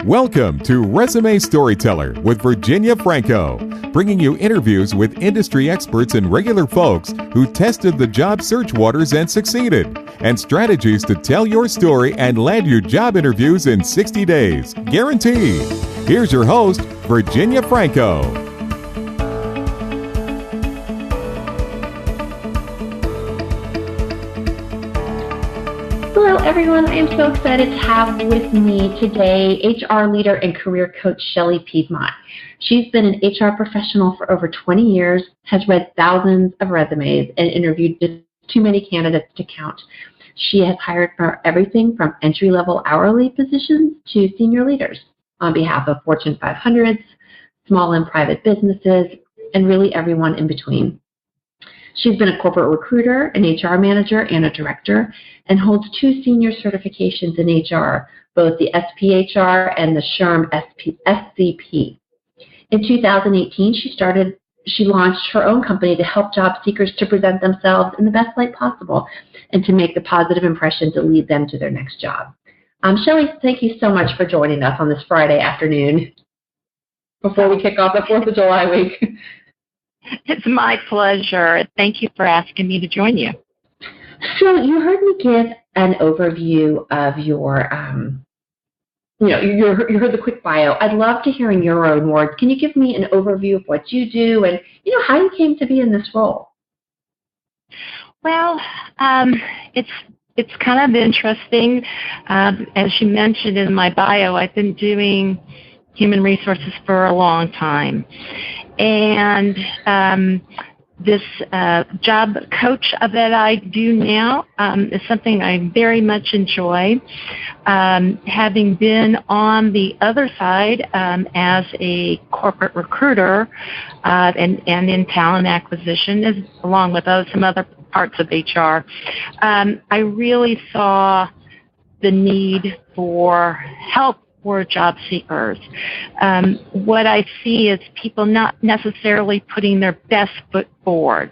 Welcome to Resume Storyteller with Virginia Franco, bringing you interviews with industry experts and regular folks who tested the job search waters and succeeded, and strategies to tell your story and land your job interviews in 60 days, guaranteed. Here's your host, Virginia Franco. Hello everyone, I am so excited to have with me today HR leader and career coach Shelley Pie. She's been an HR professional for over 20 years, has read thousands of resumes, and interviewed just too many candidates to count. She has hired for everything from entry-level hourly positions to senior leaders on behalf of Fortune 500s, small and private businesses, and really everyone in between. She's been a corporate recruiter, an HR manager, and a director, and holds 2 senior certifications in HR, both the SPHR and the SHRM SCP. In 2018, she launched her own company to help job seekers to present themselves in the best light possible and to make the positive impression to lead them to their next job. Shelley, thank you so much for joining us on this Friday afternoon before we kick off the 4th of July week. It's my pleasure. Thank you for asking me to join you. So you heard me give an overview of your, you heard the quick bio. I'd love to hear in your own words. Can you give me an overview of what you do and, how you came to be in this role? Well, it's kind of interesting. As you mentioned in my bio, I've been doing human resources for a long time. And this job coach that I do now is something I very much enjoy. Having been on the other side as a corporate recruiter and in talent acquisition, along with some other parts of HR, I really saw the need for help for job seekers. What I see is people not necessarily putting their best foot forward.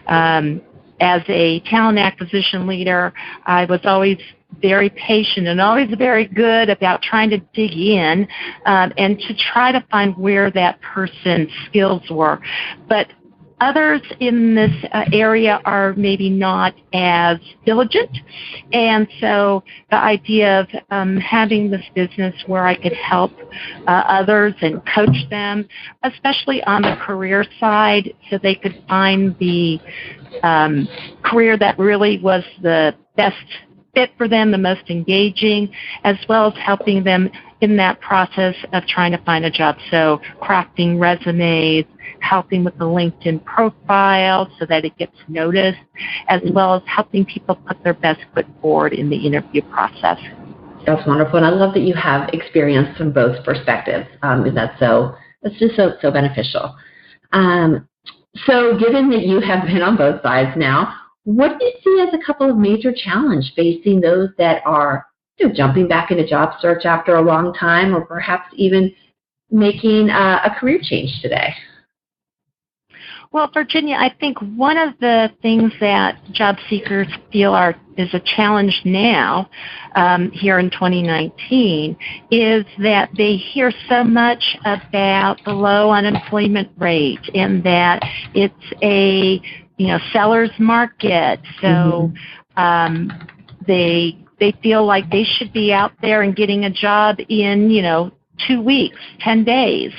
As a talent acquisition leader, I was always very patient and always very good about trying to dig in and to try to find where that person's skills were. But others in this area are maybe not as diligent, and so the idea of having this business where I could help others and coach them, especially on the career side, so they could find the career that really was the best fit for them, the most engaging, as well as helping them in that process of trying to find a job. So crafting resumes, helping with the LinkedIn profile so that it gets noticed, as well as helping people put their best foot forward in the interview process. That's wonderful, and I love that you have experience from both perspectives. That's just so beneficial. So given that you have been on both sides now, what do you see as a couple of major challenges facing those that are jumping back into job search after a long time, or perhaps even making a career change today? Well, Virginia, I think one of the things that job seekers feel is a challenge now, here in 2019, is that they hear so much about the low unemployment rate and that it's a seller's market. So they feel like they should be out there and getting a job in 2 weeks, 10 days.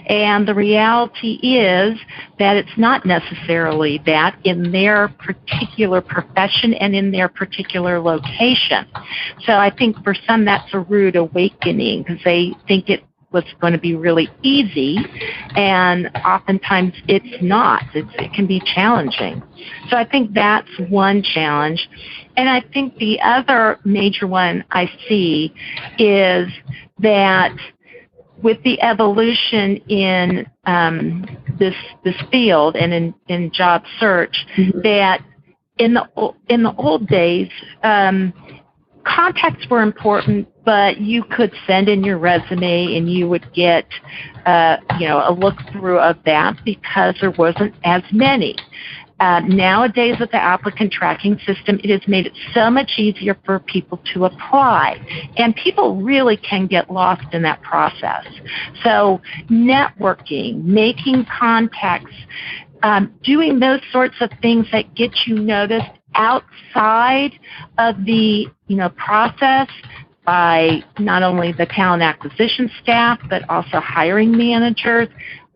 And the reality is that it's not necessarily that in their particular profession and in their particular location. So I think for some that's a rude awakening because they think it was going to be really easy, and oftentimes it's not. It can be challenging. So I think that's one challenge. And I think the other major one I see is that with the evolution in this field and in job search, that in the old days, contacts were important, but you could send in your resume and you would get a look through of that because there wasn't as many. Nowadays with the applicant tracking system, it has made it so much easier for people to apply. And people really can get lost in that process. So networking, making contacts, doing those sorts of things that get you noticed outside of the process by not only the talent acquisition staff, but also hiring managers.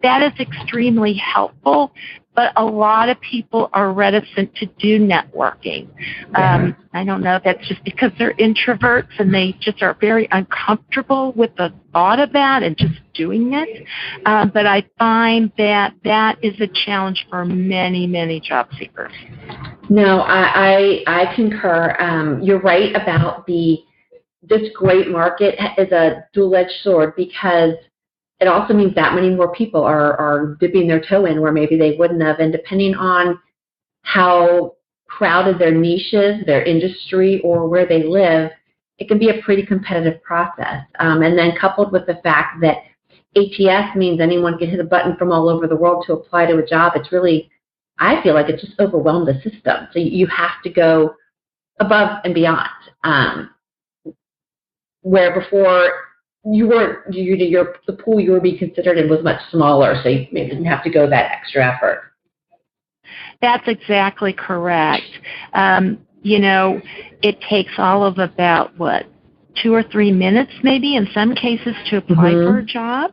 That is extremely helpful, but a lot of people are reticent to do networking. I don't know if that's just because they're introverts and they just are very uncomfortable with the thought of that and just doing it. But I find that that is a challenge for many, many job seekers. No, I concur. You're right about this great market is a dual-edged sword, because it also means that many more people are dipping their toe in where maybe they wouldn't have. And depending on how crowded their niche is, their industry, or where they live, it can be a pretty competitive process. And then coupled with the fact that ATS means anyone can hit a button from all over the world to apply to a job, it's really, I feel like it's just overwhelmed the system. So you have to go above and beyond. Where before you weren't, the pool you were being considered in was much smaller, so you maybe didn't have to go that extra effort. That's exactly correct. It takes all of about, 2 or 3 minutes maybe in some cases to apply for a job.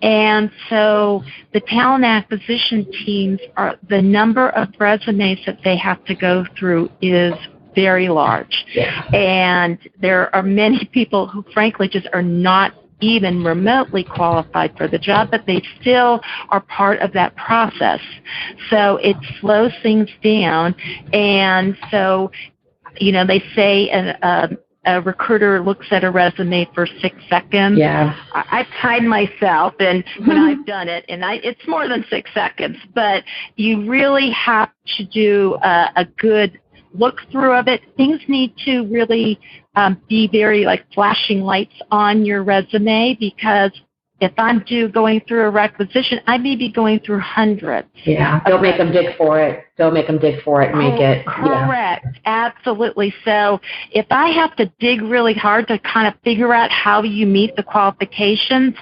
And so the talent acquisition teams, the number of resumes that they have to go through is very large. Yeah. And there are many people who frankly just are not even remotely qualified for the job, but they still are part of that process. So it slows things down. And so, they say a recruiter looks at a resume for 6 seconds. Yeah. I've timed myself and when I've done it, and it's more than 6 seconds, but you really have to do a good look through of it. Things need to really be very like flashing lights on your resume, because if I'm going through a requisition, I may be going through hundreds. Yeah, don't make them dig for it. Don't make them dig for it and make it. Correct, absolutely. So if I have to dig really hard to kind of figure out how you meet the qualifications,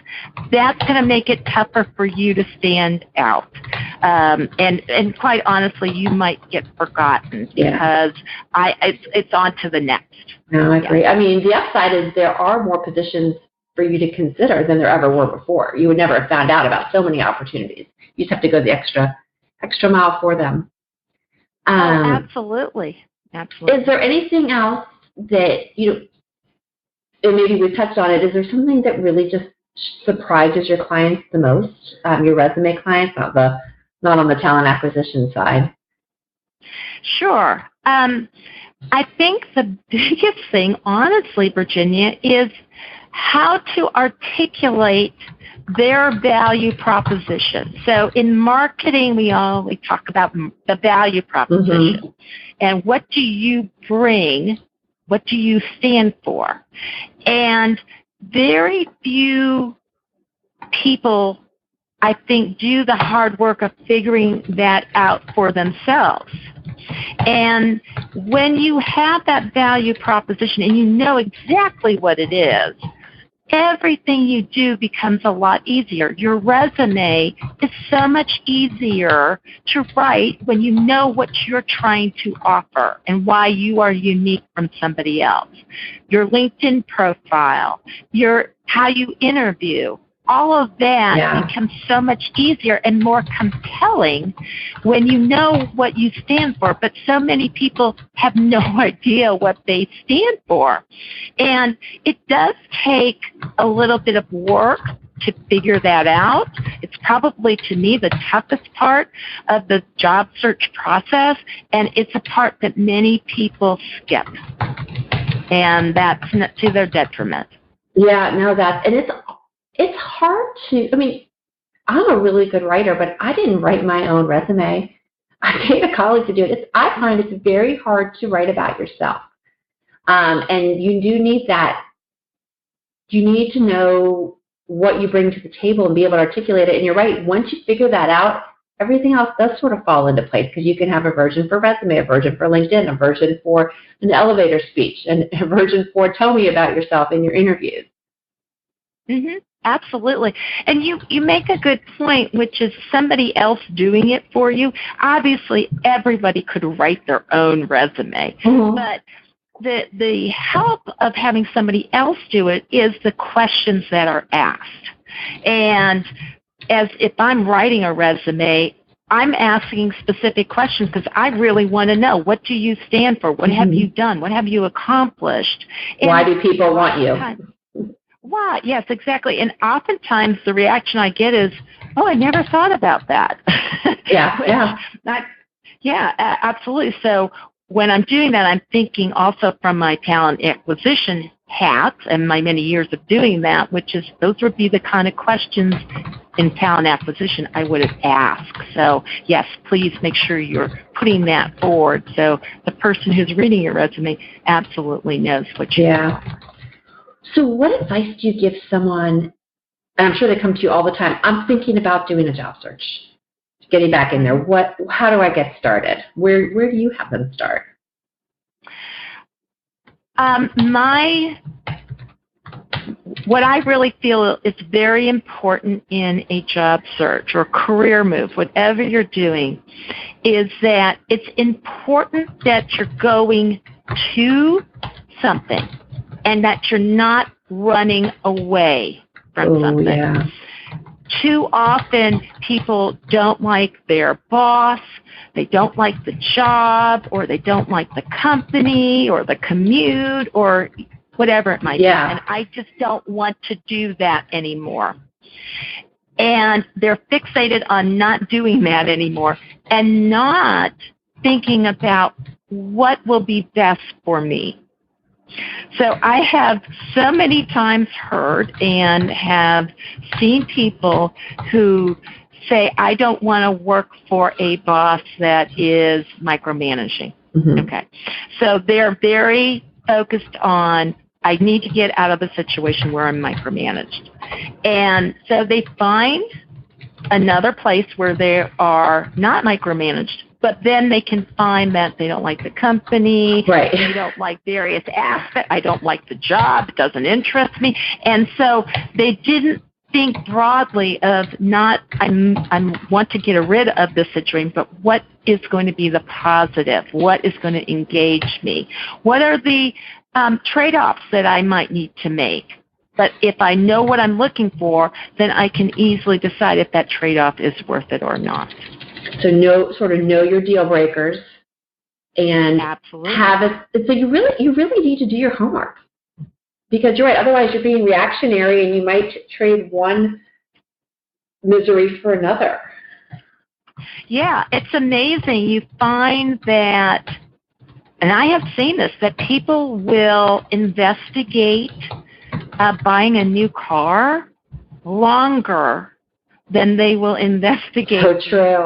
that's going to make it tougher for you to stand out. And quite honestly, you might get forgotten because it's on to the next. No, I agree. I mean, the upside is there are more positions for you to consider than there ever were before. You would never have found out about so many opportunities. You just have to go the extra mile for them. Absolutely. Is there anything else that, and maybe we touched on it, is there something that really just surprises your clients the most, your resume clients, not on the talent acquisition side? Sure. I think the biggest thing, honestly, Virginia, is how to articulate their value proposition. So in marketing, we always talk about the value proposition. And what do you bring? What do you stand for? And very few people, I think, do the hard work of figuring that out for themselves. And when you have that value proposition and you know exactly what it is, everything you do becomes a lot easier. Your resume is so much easier to write when you know what you're trying to offer and why you are unique from somebody else. Your LinkedIn profile, how you interview, all of that becomes so much easier and more compelling when you know what you stand for. But so many people have no idea what they stand for. And it does take a little bit of work to figure that out. It's probably, to me, the toughest part of the job search process, and it's a part that many people skip. And that's to their detriment. Yeah, no, it's hard to, I'm a really good writer, but I didn't write my own resume. I paid a colleague to do it. I find it's very hard to write about yourself. And you do need that. You need to know what you bring to the table and be able to articulate it. And you're right, once you figure that out, everything else does sort of fall into place, because you can have a version for resume, a version for LinkedIn, a version for an elevator speech, and a version for tell me about yourself in your interviews. Mm-hmm. Absolutely. And you make a good point, which is somebody else doing it for you. Obviously, everybody could write their own resume, but the help of having somebody else do it is the questions that are asked. And as if I'm writing a resume, I'm asking specific questions because I really want to know, what do you stand for? What have you done? What have you accomplished? And why do people want you? Why? Yes, exactly. And oftentimes the reaction I get is, oh, I never thought about that. Yeah. Absolutely. So when I'm doing that, I'm thinking also from my talent acquisition hat and my many years of doing that, which is those would be the kind of questions in talent acquisition I would ask. So yes, please make sure you're putting that forward so the person who's reading your resume absolutely knows what you're doing. So what advice do you give someone, and I'm sure they come to you all the time, I'm thinking about doing a job search, getting back in there. How do I get started? Where do you have them start? What I really feel is very important in a job search or career move, whatever you're doing, is that it's important that you're going to something and that you're not running away from something. Yeah. Too often, people don't like their boss, they don't like the job, or they don't like the company, or the commute, or whatever it might be. And I just don't want to do that anymore. And they're fixated on not doing that anymore and not thinking about what will be best for me. So I have so many times heard and have seen people who say, I don't want to work for a boss that is micromanaging. Okay. So they're very focused on, I need to get out of a situation where I'm micromanaged. And so they find another place where they are not micromanaged, but then they can find that they don't like the company, they don't like various aspects, I don't like the job, it doesn't interest me. And so they didn't think broadly of not, I want to get rid of this situation, but what is going to be the positive? What is going to engage me? What are the trade-offs that I might need to make? But if I know what I'm looking for, then I can easily decide if that trade-off is worth it or not. So know your deal breakers, and have it. So you really need to do your homework, because you're right. Otherwise, you're being reactionary, and you might trade one misery for another. Yeah, it's amazing. You find that, and I have seen this, that people will investigate buying a new car longer than they will investigate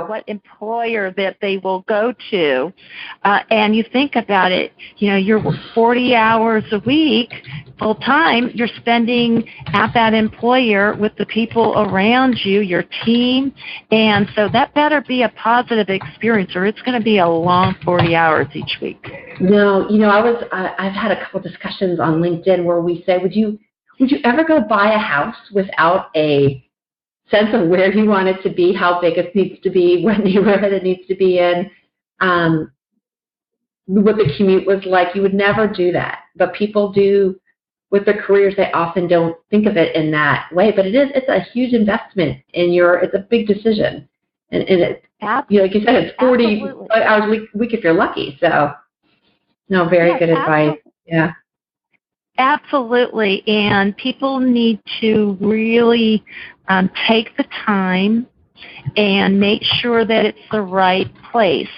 what employer that they will go to. And you think about it, you're 40 hours a week, full time, you're spending at that employer with the people around you, your team, and so that better be a positive experience, or it's going to be a long 40 hours each week. No, I've had a couple discussions on LinkedIn where we say, would you ever go buy a house without a sense of where you want it to be, how big it needs to be, what neighborhood it needs to be in, what the commute was like? You would never do that. But people do with their careers. They often don't think of it in that way. But it's a huge investment it's a big decision. And it, like you said, it's 40 hours a week if you're lucky. So, no, very good advice. Yeah. Absolutely, and people need to really take the time and make sure that it's the right place.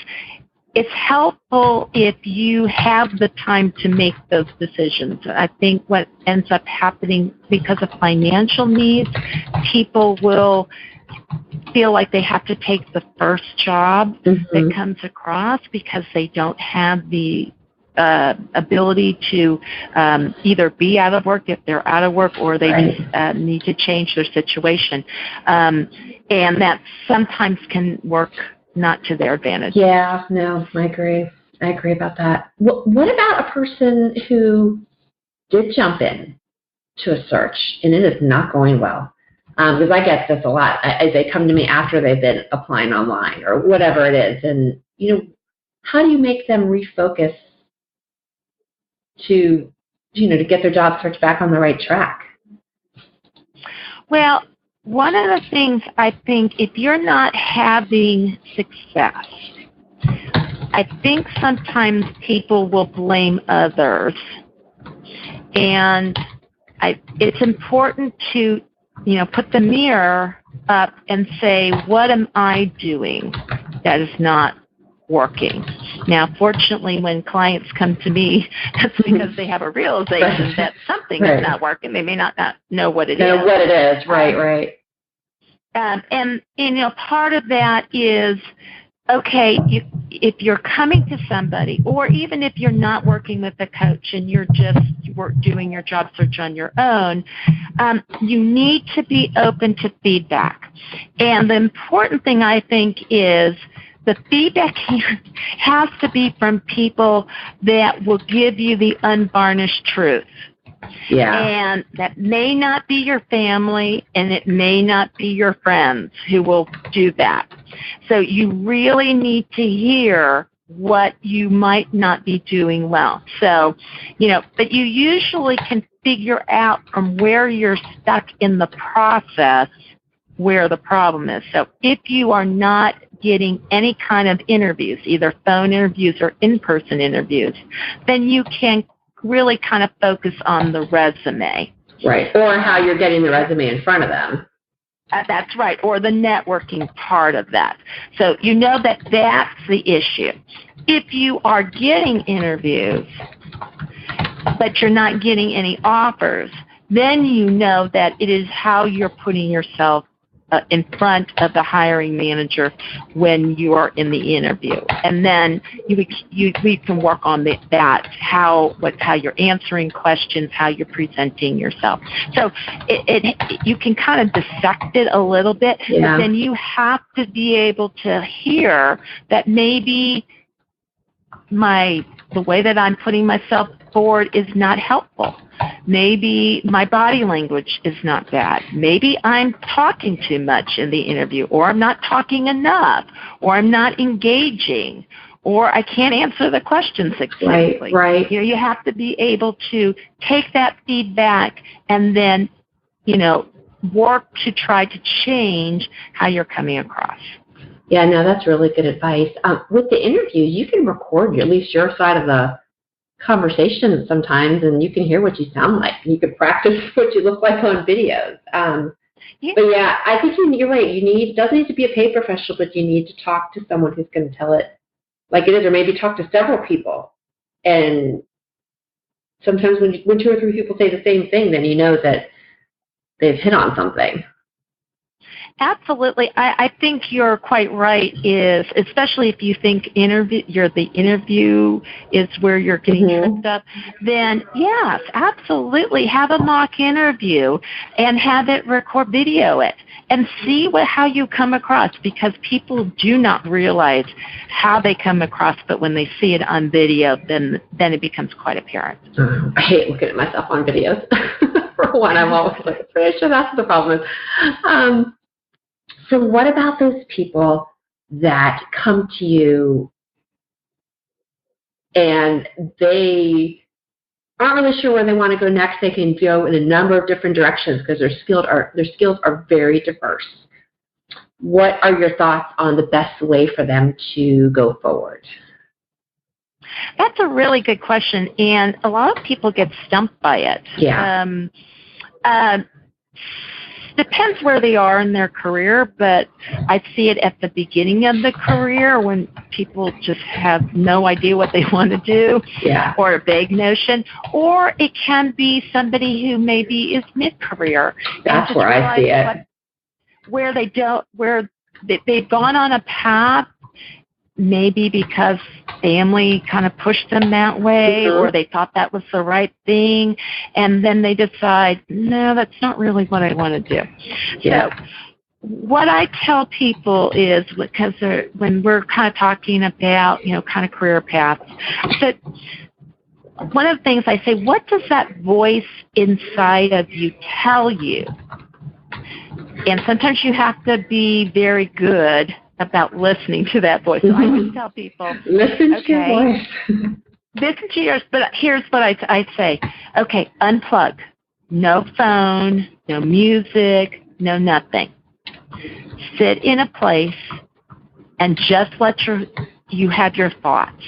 It's helpful if you have the time to make those decisions. I think what ends up happening because of financial needs, people will feel like they have to take the first job that comes across because they don't have the ability to either be out of work if they're out of work, or they Right. just need to change their situation. And that sometimes can work not to their advantage. Yeah, no, I agree. I agree about that. What about a person who did jump in to a search and it is not going well? Because I get this a lot. They come to me after they've been applying online or whatever it is. And, how do you make them refocus to get their job search back on the right track? Well, one of the things I think, if you're not having success, I think sometimes people will blame others. And it's important to, put the mirror up and say, what am I doing that is not working? Now, fortunately, when clients come to me, that's because they have a realization that something Right. is not working. They may not know what it is. Know what it is. Right. And part of that is, okay, if you're coming to somebody, or even if you're not working with a coach and you're just doing your job search on your own, you need to be open to feedback. And the important thing, I think, is the feedback here has to be from people that will give you the unvarnished truth. Yeah. And that may not be your family, and it may not be your friends who will do that. So you really need to hear what you might not be doing well. So, but you usually can figure out from where you're stuck in the process where the problem is. So if you are not getting any kind of interviews, either phone interviews or in-person interviews, then you can really kind of focus on the resume. Right. Or how you're getting the resume in front of them. That's right. Or the networking part of that. So that that's the issue. If you are getting interviews, but you're not getting any offers, then you know that it is how you're putting yourself in front of the hiring manager when you are in the interview. And then we can work on that, how you're answering questions, how you're presenting yourself. So you can kind of dissect it a little bit, Yeah. but then you have to be able to hear that maybe the way that I'm putting myself forward is not helpful. Maybe my body language is not bad. Maybe I'm talking too much in the interview, or I'm not talking enough, or I'm not engaging, or I can't answer the questions successfully. Right. You have to be able to take that feedback and then, work to try to change how you're coming across. Yeah, no, that's really good advice. With the interview, you can record at least your side of the conversation sometimes, and you can hear what you sound like. You can practice what you look like on videos. Yeah. But yeah, I think you're right. It doesn't need to be a paid professional, but you need to talk to someone who's going to tell it like it is, or maybe talk to several people. And sometimes when two or three people say the same thing, then you know that they've hit on something. Absolutely. I think you're quite right, especially if you think the interview is where you're getting tripped up, then yes, absolutely. Have a mock interview and have it video it and see how you come across, because people do not realize how they come across, but when they see it on video, then it becomes quite apparent. I hate looking at myself on videos. For one, I'm always like, pretty sure that's the problem. So what about those people that come to you and they aren't really sure where they want to go next? They can go in a number of different directions because their skills are very diverse. What are your thoughts on the best way for them to go forward? That's a really good question, and a lot of people get stumped by it. Yeah. Depends where they are in their career, but I see it at the beginning of the career when people just have no idea what they want to do, yeah, or a vague notion, or it can be somebody who maybe is mid-career. That's where I see it. Where they've gone on a path, maybe because family kind of pushed them that way, or they thought that was the right thing, and then they decide, no, that's not really what I want to do. So what I tell people is, because when we're kind of talking about, kind of career paths, that one of the things I say, what does that voice inside of you tell you? And sometimes you have to be very good about listening to that voice. So I just tell people, listen to your voice. Listen to yours, but here's what I say. Okay, unplug. No phone, no music, no nothing. Sit in a place and just let you have your thoughts.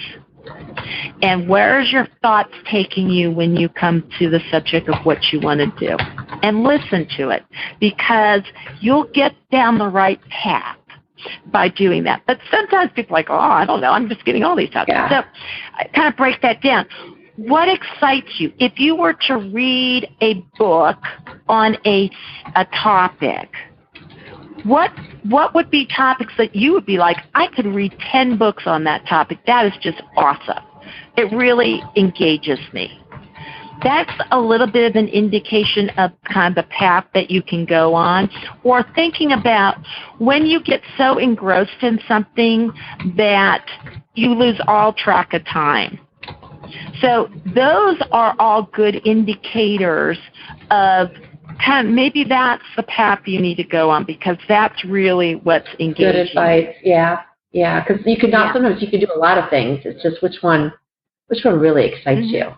And where is your thoughts taking you when you come to the subject of what you want to do? And listen to it, because you'll get down the right path by doing that. But sometimes people are like, I don't know, I'm just getting all these thoughts. So I kind of break that down. What excites you? If you were to read a book on a topic, what would be topics that you would be like, I could read 10 books on that topic. That is just awesome. It really engages me. That's a little bit of an indication of kind of the path that you can go on, or thinking about when you get so engrossed in something that you lose all track of time. So those are all good indicators of kind of maybe that's the path you need to go on, because that's really what's engaging. Good advice. Yeah, because you could not, sometimes you could do a lot of things. It's just which one really excites you.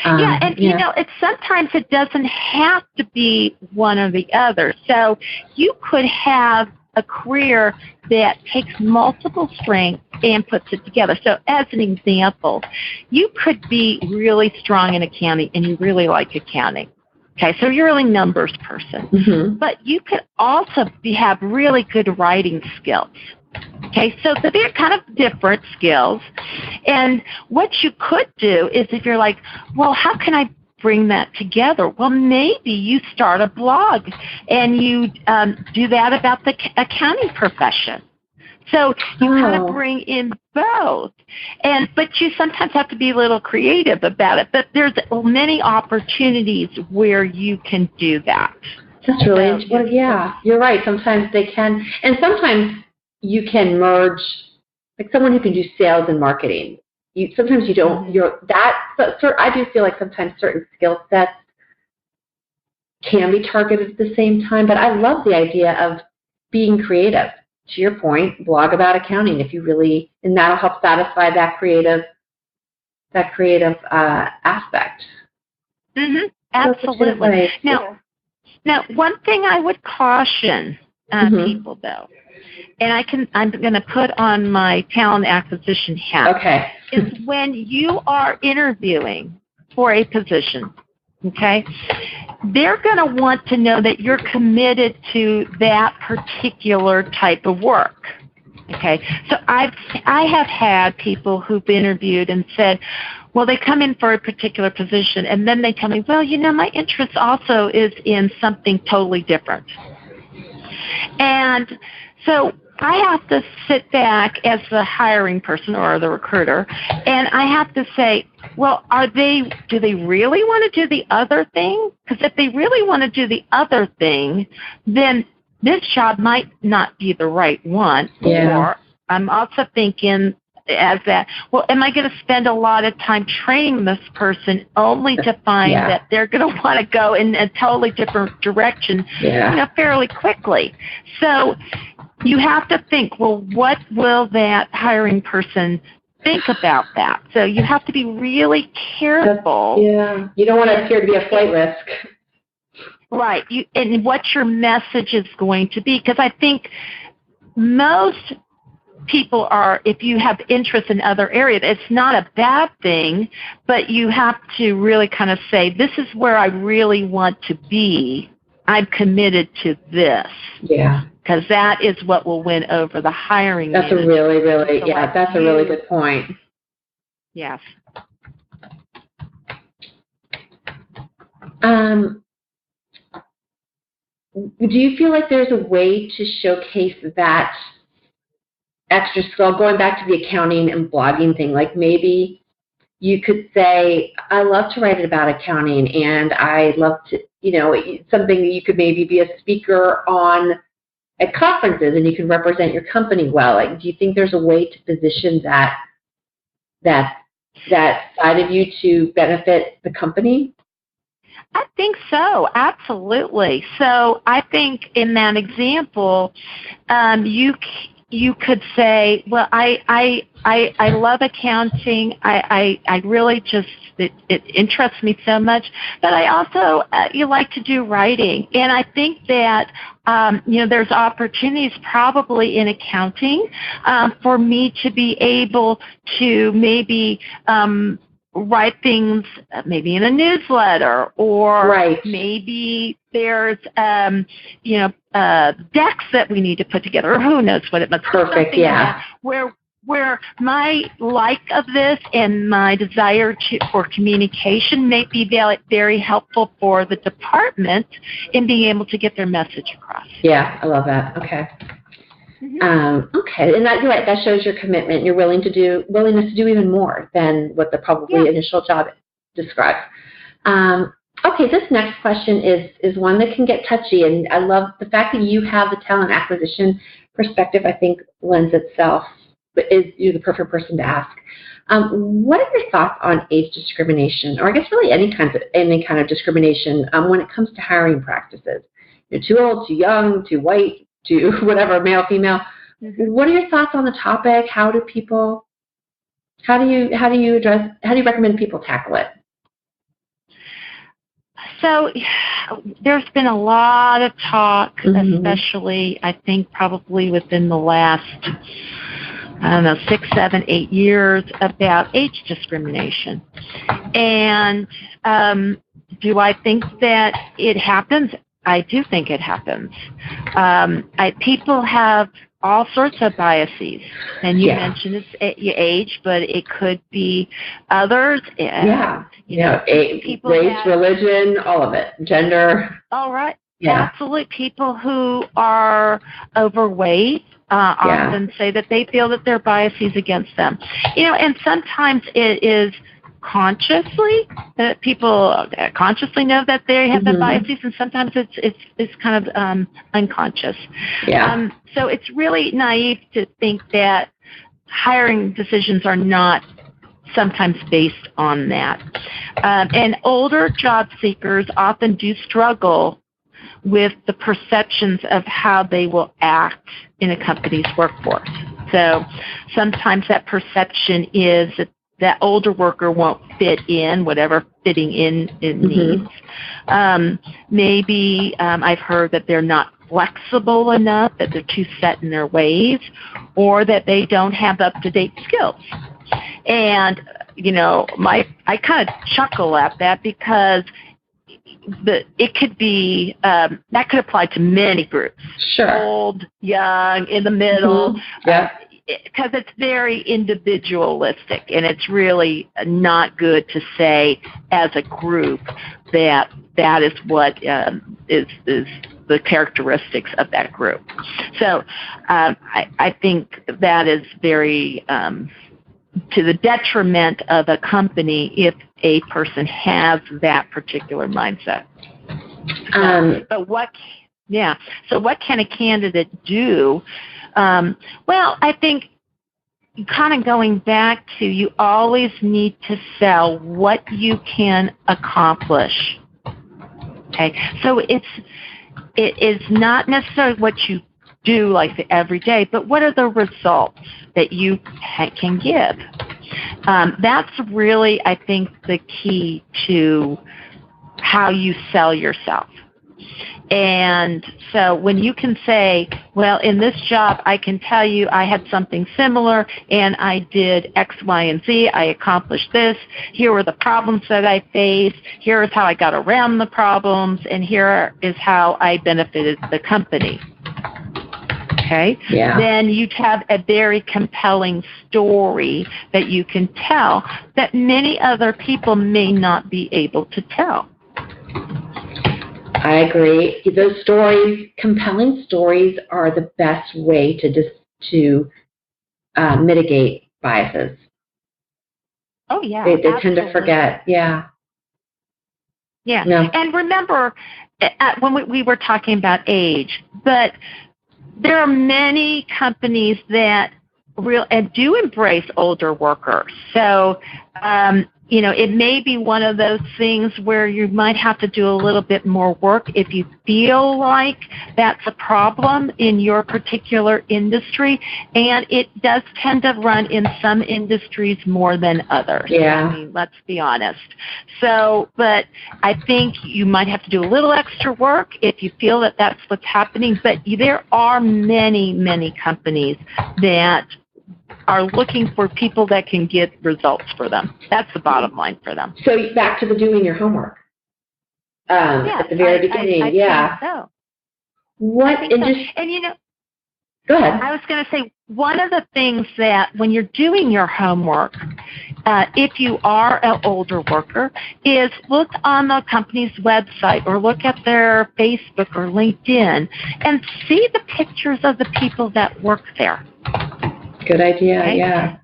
It's sometimes it doesn't have to be one or the other. So you could have a career that takes multiple strengths and puts it together. So as an example, you could be really strong in accounting and you really like accounting. Okay, so you're a really numbers person. But you could also have really good writing skills. Okay, so they're kind of different skills. And what you could do is, if you're like, well, how can I bring that together? Well, maybe you start a blog and you do that about the accounting profession. So you kind of bring in both. But you sometimes have to be a little creative about it. But there's many opportunities where you can do that. That's really interesting. Yeah, you're right. Sometimes they can. And sometimes you can merge, like someone who can do sales and marketing. Sometimes you don't. I do feel like sometimes certain skill sets can be targeted at the same time. But I love the idea of being creative. To your point, blog about accounting if you really, and that'll help satisfy that creative aspect. Absolutely. Now, one thing I would caution people though, and I'm going to put on my talent acquisition hat, is when you are interviewing for a position, okay, they're going to want to know that you're committed to that particular type of work. Okay, so I have had people who've interviewed and said, well, they come in for a particular position, and then they tell me, well, my interest also is in something totally different. And so I have to sit back as the hiring person or the recruiter, and I have to say, well, do they really want to do the other thing? Because if they really want to do the other thing, then this job might not be the right one. Or I'm also thinking as that, well, am I going to spend a lot of time training this person only to find that they're going to want to go in a totally different direction fairly quickly? So you have to think, well, what will that hiring person think about that? So you have to be really careful. You don't want to appear to be a flight risk. Right. And what your message is going to be. Because I think most people are, if you have interest in other areas, it's not a bad thing, but you have to really kind of say, this is where I really want to be. I'm committed to this. Because that is what will win over the hiring manager. That's a really, that's a really good point. Yes. Do you feel like there's a way to showcase that extra skill, going back to the accounting and blogging thing, like maybe you could say, I love to write about accounting, and I love to, something that you could maybe be a speaker on at conferences, and you can represent your company well. Like, do you think there's a way to position that side of you to benefit the company? I think so, absolutely. So I think in that example, you could say, well, I love accounting. I really just, it interests me so much. But I also you like to do writing, and I think that there's opportunities probably in accounting for me to be able to maybe write things maybe in a newsletter, or right. maybe there's decks that we need to put together, or who knows what it must be. Perfect, yeah. Where my like of this and my desire for communication may be very helpful for the department in being able to get their message across. Yeah, I love that. Okay. Mm-hmm. Okay, and you're right, that shows your commitment. Your willingness to do even more than what the probably initial job describes. Okay, this next question is one that can get touchy, and I love the fact that you have the talent acquisition perspective. I think lends itself, you're the perfect person to ask. What are your thoughts on age discrimination, or I guess really any kind of discrimination when it comes to hiring practices? You're too old, too young, too white, to whatever, male, female. Mm-hmm. What are your thoughts on the topic? How do you recommend people tackle it? So there's been a lot of talk, especially I think probably within the last, 6, 7, 8 years about age discrimination. And do I think that it happens? I do think it happens. People have all sorts of biases, and you mentioned it's your age, but it could be others. Race, religion, all of it, gender. All right. Yeah. Absolutely. People who are overweight often say that they feel that there are biases against them. And sometimes it is consciously that people consciously know that they have the biases, and sometimes it's kind of unconscious. Yeah. So it's really naive to think that hiring decisions are not sometimes based on that. And older job seekers often do struggle with the perceptions of how they will act in a company's workforce. So sometimes that perception is that older worker won't fit in, whatever fitting in it needs. Maybe I've heard that they're not flexible enough, that they're too set in their ways, or that they don't have up-to-date skills. And, I kind of chuckle at that because it could be, that could apply to many groups. Sure. Old, young, in the middle. Because it's very individualistic, and it's really not good to say as a group that is what is the characteristics of that group. So I think that is very to the detriment of a company if a person has that particular mindset. So what can a candidate do? Well, I think kind of going back to, you always need to sell what you can accomplish. Okay, so it is not necessarily what you do like every day, but what are the results that you can give? That's really, I think, the key to how you sell yourself. And so when you can say, well, in this job, I can tell you I had something similar, and I did X, Y, and Z. I accomplished this. Here were the problems that I faced. Here is how I got around the problems, and here is how I benefited the company. Okay? Yeah. Then you'd have a very compelling story that you can tell that many other people may not be able to tell. I agree. Those stories, compelling stories, are the best way to mitigate biases. Oh, yeah. They tend to forget. Yeah. Yeah. No. And remember, when we were talking about age, but there are many companies that do embrace older workers. So, it may be one of those things where you might have to do a little bit more work if you feel like that's a problem in your particular industry. And it does tend to run in some industries more than others. Yeah. I mean, let's be honest. So, but I think you might have to do a little extra work if you feel that that's what's happening. But there are many, many companies that are looking for people that can get results for them. That's the bottom line for them. So back to the doing your homework. At the very beginning, I yeah. think so. What industry? So. And go ahead. I was going to say, one of the things that when you're doing your homework, if you are an older worker, is look on the company's website or look at their Facebook or LinkedIn and see the pictures of the people that work there. Good idea, okay? Yeah.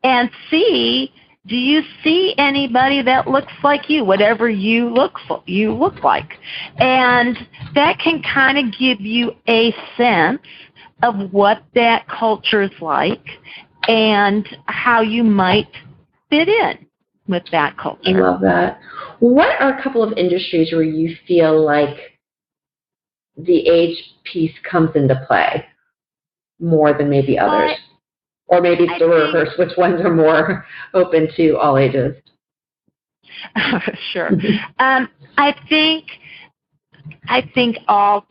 And see, do you see anybody that looks like you, whatever you look like? And that can kind of give you a sense of what that culture is like and how you might fit in with that culture. I love that. What are a couple of industries where you feel like the age piece comes into play more than maybe others? Or maybe it's the reverse. Which ones are more open to all ages? Sure. I think all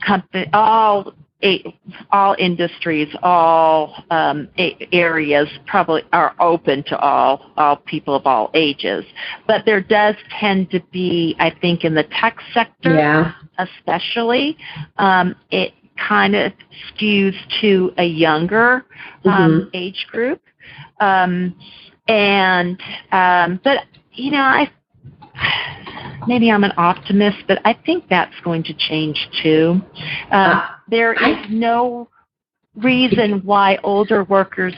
industries, all areas probably are open to all people of all ages. But there does tend to be, I think, in the tech sector, especially, it kind of skews to a younger age group. But maybe I'm an optimist, but I think that's going to change too. There is no reason why older workers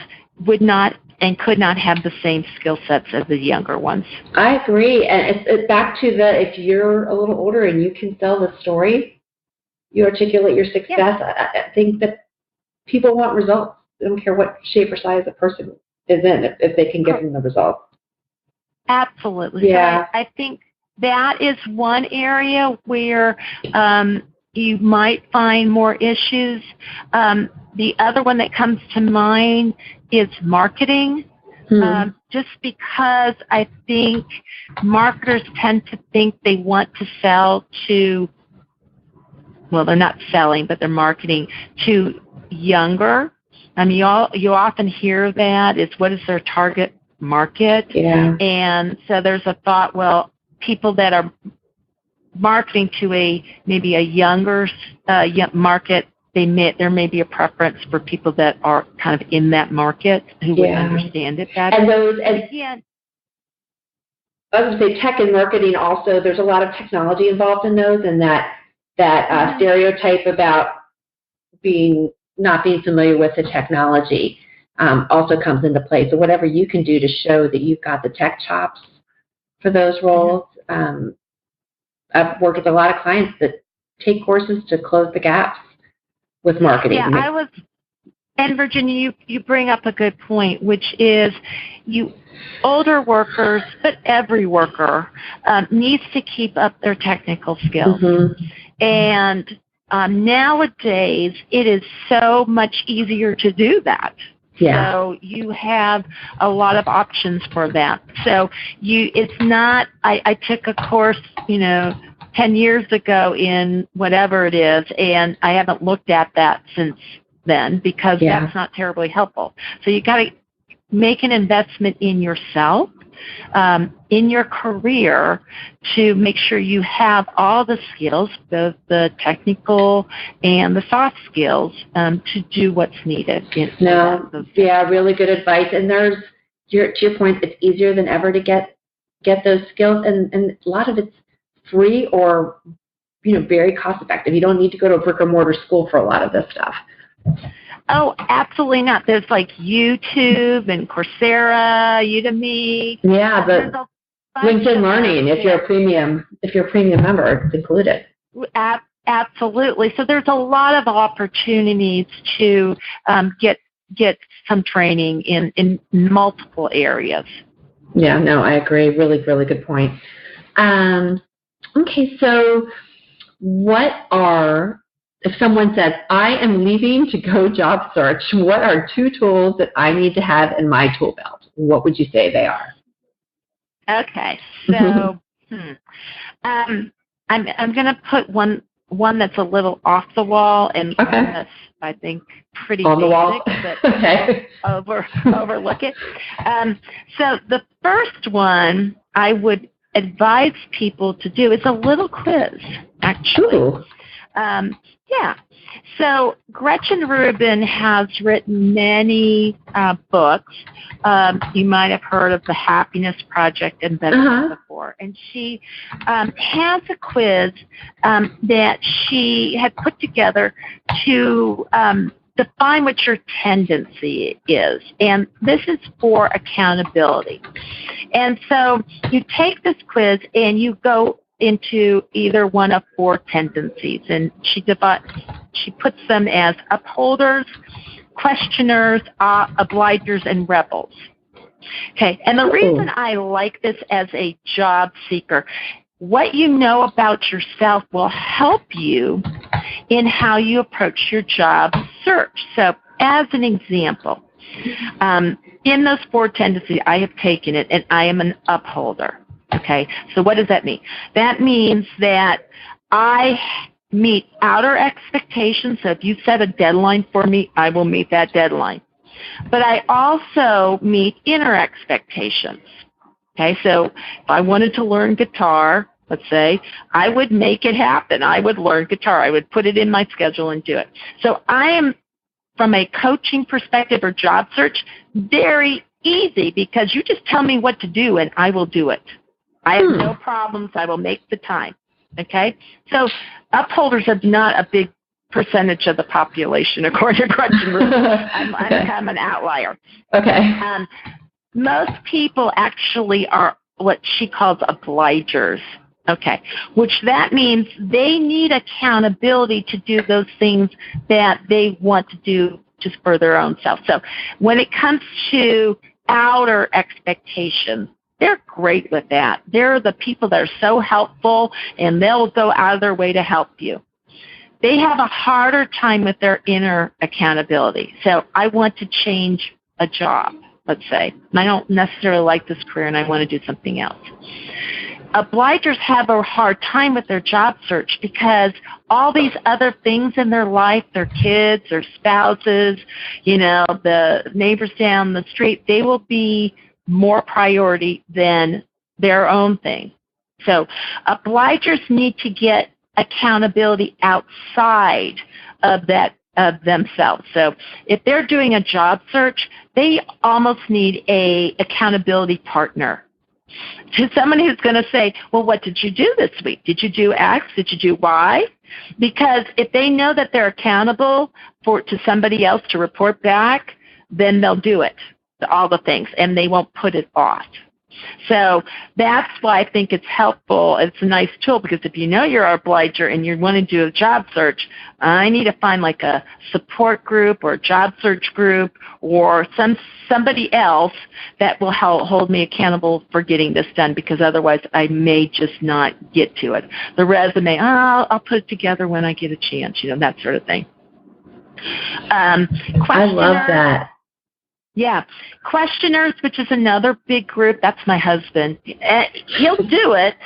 would not and could not have the same skill sets as the younger ones. I agree. And it's back to if you're a little older and you can sell the story, you articulate your success. Yeah. I think that people want results. They don't care what shape or size the person is in if they can give them the results. Absolutely. Yeah. So I think that is one area where you might find more issues. The other one that comes to mind is marketing. Just because I think marketers tend to think they want to sell to, well, they're not selling, but they're marketing to younger. I mean, you often hear that. It's what is their target market? Yeah. And so there's a thought, well, people that are marketing to maybe a younger market, there may be a preference for people that are kind of in that market who would understand it better. And I was going to say tech and marketing also, there's a lot of technology involved in those, and that stereotype about not being familiar with the technology also comes into play. So whatever you can do to show that you've got the tech chops for those roles. I've worked with a lot of clients that take courses to close the gaps with marketing. Yeah, and Virginia, you bring up a good point, which is older workers, but every worker needs to keep up their technical skills. And nowadays, it is so much easier to do that. Yeah. So you have a lot of options for that. So it's not, I took a course, 10 years ago in whatever it is, and I haven't looked at that since then because that's not terribly helpful. So you got to make an investment in yourself, in your career, to make sure you have all the skills, both the technical and the soft skills, to do what's needed. Really good advice. And to your point, it's easier than ever to get those skills, and a lot of it's free or very cost effective. You don't need to go to a brick or mortar school for a lot of this stuff. Oh, absolutely not. There's like YouTube and Coursera, Udemy. Yeah, but LinkedIn Learning, if you're a premium member, it's included. Absolutely. So there's a lot of opportunities to get some training in multiple areas. Yeah, no, I agree. Really, really good point. Okay, so if someone says, I am leaving to go job search, what are 2 tools that I need to have in my tool belt? What would you say they are? Okay, so I'm going to put one that's a little off the wall and one that's, I think, pretty on the wall. But Okay. overlook it. So the first one I would advise people to do is a little quiz, actually. Ooh. Yeah. So Gretchen Rubin has written many books. You might have heard of the Happiness Project and Benefit before. And she has a quiz that she had put together to define what your tendency is. And this is for accountability. And so you take this quiz and you go into either one of 4 tendencies. And she puts them as upholders, questioners, obligers, and rebels. Okay, and the reason I like this as a job seeker, what you know about yourself will help you in how you approach your job search. So as an example, in those 4 tendencies, I have taken it, and I am an upholder. Okay, so what does that mean? That means that I meet outer expectations. So if you set a deadline for me, I will meet that deadline. But I also meet inner expectations. Okay, so if I wanted to learn guitar, let's say, I would make it happen. I would learn guitar. I would put it in my schedule and do it. So I am, from a coaching perspective or job search, very easy because you just tell me what to do and I will do it. I have no problems. I will make the time. Okay? So upholders are not a big percentage of the population, according to Gretchen Rubin. I'm kind of an outlier. Okay. Most people actually are what she calls obligers. Okay, which that means they need accountability to do those things that they want to do just for their own self. So when it comes to outer expectations, they're great with that. They're the people that are so helpful, and they'll go out of their way to help you. They have a harder time with their inner accountability. So I want to change a job, let's say, and I don't necessarily like this career and I want to do something else. Obligers have a hard time with their job search because all these other things in their life, their kids, their spouses, the neighbors down the street, they will be more priority than their own thing. So obligers need to get accountability outside of themselves. So if they're doing a job search, they almost need a accountability partner. To somebody who's going to say, well, what did you do this week? Did you do X? Did you do Y? Because if they know that they're accountable to somebody else to report back, then they'll do it, all the things, and they won't put it off. So that's why I think it's helpful. It's a nice tool because if you know you're an obliger and you want to do a job search, I need to find like a support group or a job search group or somebody else that will hold me accountable for getting this done because otherwise I may just not get to it. The resume, I'll put it together when I get a chance, that sort of thing. I love that. Yeah. Questioners, which is another big group, that's my husband. He'll do it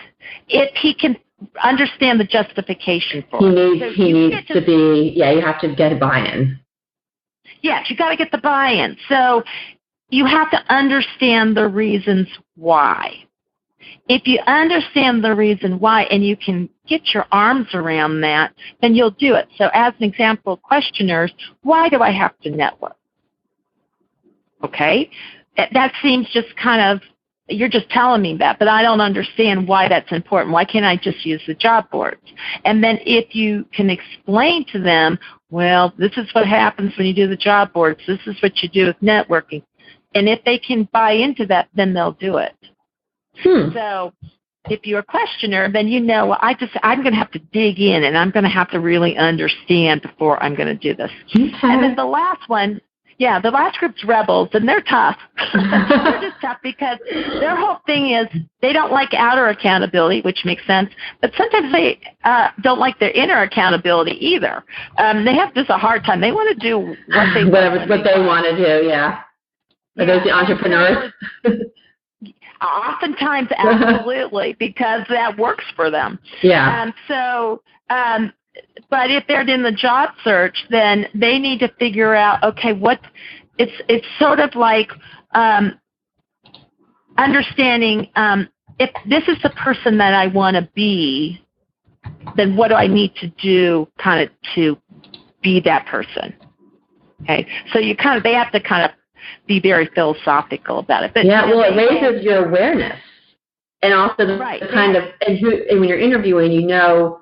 if he can understand the justification for it. He needs to be, you have to get a buy-in. Yes, you got to get the buy-in. So you have to understand the reasons why. If you understand the reason why and you can get your arms around that, then you'll do it. So as an example, questioners, why do I have to network? Okay, that seems just kind of, you're just telling me that, but I don't understand why that's important. Why can't I just use the job boards? And then if you can explain to them Well, this is what happens when you do the job boards. This is what you do with networking. And if they can buy into that, then they'll do it. So if you're a questioner, then you know, I'm going to have to dig in, and I'm going to have to really understand before I'm going to do this. Okay. And then the last one, the last group's rebels, and they're tough. They're just tough because their whole thing is they don't like outer accountability, which makes sense, but sometimes they don't like their inner accountability either. They have just a hard time. They want to do what they want to do, yeah. Are those the entrepreneurs? Oftentimes, absolutely, because that works for them. Yeah. But if they're in the job search, then they need to figure out, okay, it's sort of like understanding if this is the person that I want to be, then what do I need to do kind of to be that person? Okay, so they have to kind of be very philosophical about it. But, it raises your awareness, and also the kind of, and when you're interviewing, you know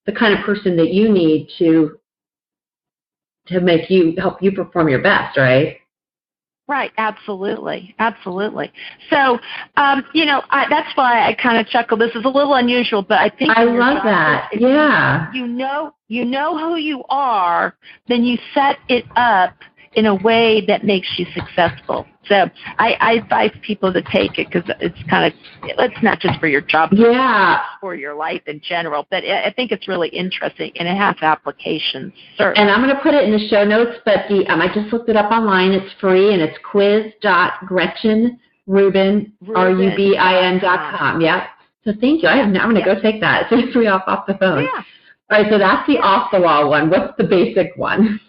the kind of person that you need to help you perform your best, right? Right, absolutely. So, that's why I kind of chuckle. This is a little unusual, but I think I love that. Yeah. You know who you are, then you set it up in a way that makes you successful. So I advise people to take it because it's not just for your job, it's for your life in general. But I think it's really interesting, and it has applications, certainly. And I'm going to put it in the show notes, but I just looked it up online. It's free, and it's quiz.gretchenrubin.com. Yeah. So thank you. I'm going to go take that. It's free off the phone. Yeah. All right, so that's the off-the-wall one. What's the basic one?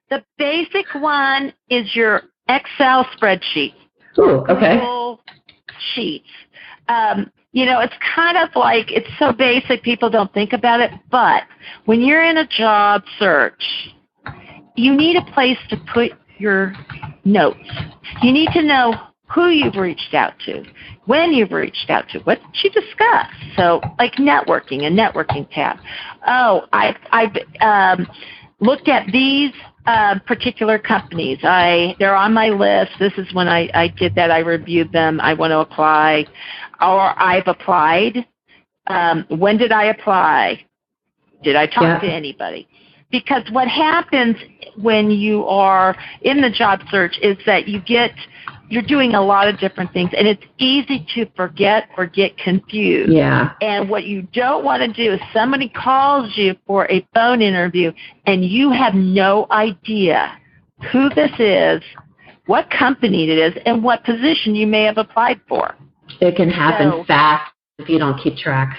The basic one is your Excel spreadsheet. Ooh, okay. Google Sheets. It's kind of like, it's so basic, people don't think about it, but when you're in a job search, you need a place to put your notes. You need to know who you've reached out to, when you've reached out to, what did you discuss? So, like networking, a networking tab. Oh, I've looked at these particular companies. They're on my list. This is when I did that. I reviewed them. I want to apply, or I've applied. When did I apply? Did I talk to anybody? Because what happens when you are in the job search is that you're doing a lot of different things, and it's easy to forget or get confused. Yeah. And what you don't want to do is somebody calls you for a phone interview, and you have no idea who this is, what company it is, and what position you may have applied for. It can happen fast if you don't keep track.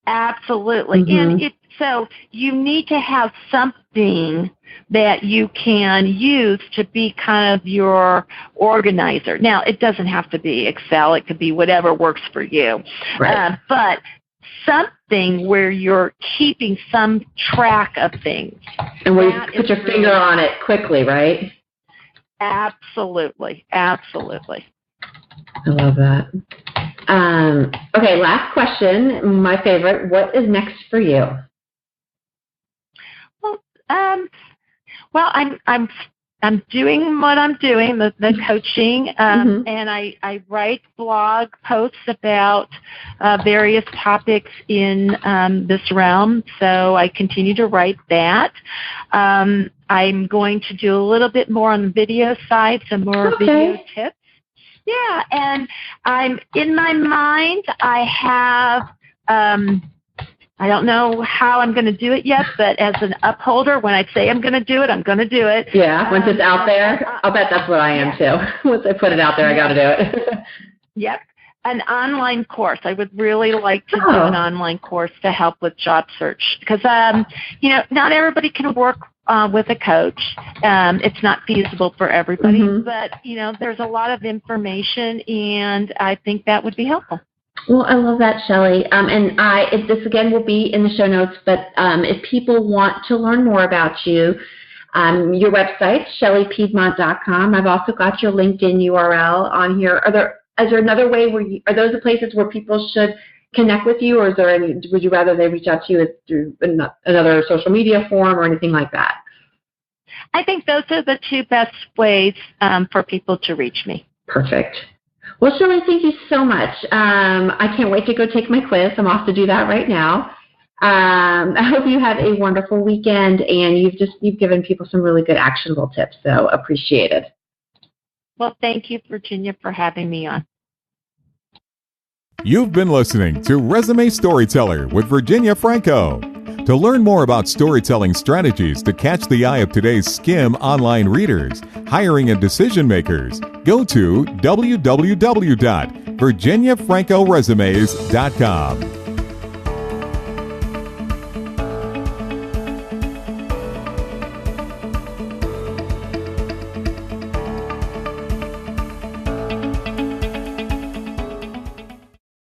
Absolutely. Mm-hmm. And so you need to have something that you can use to be kind of your organizer. Now, it doesn't have to be Excel. It could be whatever works for you. Right. But something where you're keeping some track of things. And where you put your finger on it quickly, right? Absolutely. Absolutely. I love that. Okay, last question, my favorite. What is next for you? Well, I'm doing what I'm doing, the coaching, and I write blog posts about various topics in this realm. So I continue to write that. I'm going to do a little bit more on the video side, some more video tips. Yeah, and I'm in my mind. I have. I don't know how I'm going to do it yet, but as an upholder, when I say I'm going to do it, I'm going to do it. Yeah, once it's out there, I'll bet that's what I am too. Once I put it out there, I got to do it. Yep. An online course. I would really like to do an online course to help with job search because, not everybody can work with a coach. It's not feasible for everybody, but, there's a lot of information, and I think that would be helpful. Well, I love that, Shelley. And this, again, will be in the show notes, but if people want to learn more about you, your website, shelleypiedmont.com. I've also got your LinkedIn URL on here. Is there another way are those the places where people should connect with you, or is there any, would you rather they reach out to you through another social media form or anything like that? I think those are the two best ways for people to reach me. Perfect. Well, Shelley, thank you so much. I can't wait to go take my quiz. I'm off to do that right now. I hope you have a wonderful weekend, and you've given people some really good actionable tips, so appreciate it. Well, thank you, Virginia, for having me on. You've been listening to Resume Storyteller with Virginia Franco. To learn more about storytelling strategies to catch the eye of today's SCIM online readers, hiring and decision makers, go to www.virginiafrancoresumes.com.